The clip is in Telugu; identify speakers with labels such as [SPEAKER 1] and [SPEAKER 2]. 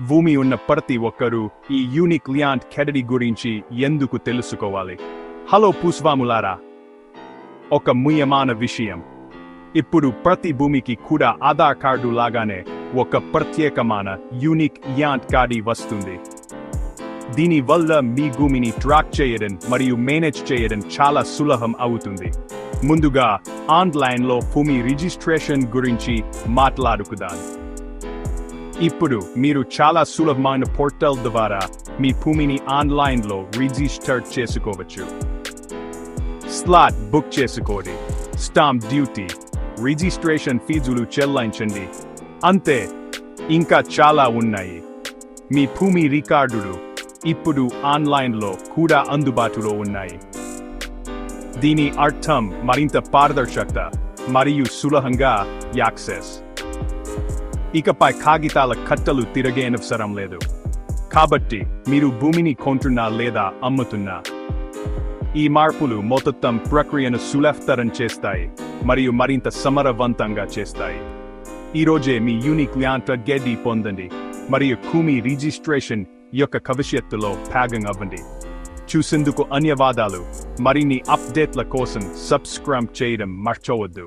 [SPEAKER 1] భూమి ఉన్న ప్రతి ఒక్కరూ ఈ యూనిక్ ల్యాండ్ కేటగిరీ గురించి ఎందుకు తెలుసుకోవాలి? హలో పుష్వాములారా, ఒక ముఖ్యమైన విషయం. ఇప్పుడు ప్రతి భూమికి కూడా ఆధార్ కార్డు లాగానే ఒక ప్రత్యేకమైన యూనిక్ ల్యాండ్ కార్డు వస్తుంది. దీని వల్ల మీ భూమిని ట్రాక్ చేయడం మరియు మేనేజ్ చేయడం చాలా సులభం అవుతుంది. ముందుగా ఆన్లైన్లో భూమి రిజిస్ట్రేషన్ గురించి మాట్లాడుకుందాం. ఇప్పుడు మీరు చాలా సులభమైన పోర్టల్ ద్వారా మీ భూమిని ఆన్లైన్లో రిజిస్టర్ చేసుకోవచ్చు. స్లాట్ బుక్ చేసుకోండి, స్టాంప్ డ్యూటీ, రిజిస్ట్రేషన్ ఫీజులు చెల్లించండి, అంతే. ఇంకా చాలా ఉన్నాయి. మీ భూమి రికార్డులు ఇప్పుడు ఆన్లైన్లో కూడా అందుబాటులో ఉన్నాయి. దీని అర్థం మరింత పారదర్శకత మరియు సులభంగా యాక్సెస్. ఇకపై కాగితాల కట్టలు తిరగనవసరం లేదు. కాబట్టి మీరు భూమిని కొంటున్నా లేదా అమ్ముతున్నా, ఈ మార్పులు మొత్తం ప్రక్రియను సులభతరం చేస్తాయి మరియు మరింత సమర్థవంతంగా చేస్తాయి. ఈరోజే మీ యూనిక్ ల్యాండ్ గెడ్డి పొందండి మరియు భూమి రిజిస్ట్రేషన్ యొక్క భవిష్యత్తులో భాగం అవ్వండి. చూసేందుకు ధన్యవాదాలు. మరిన్ని అప్డేట్ల కోసం సబ్స్క్రైబ్ చేయడం మర్చిపోవద్దు.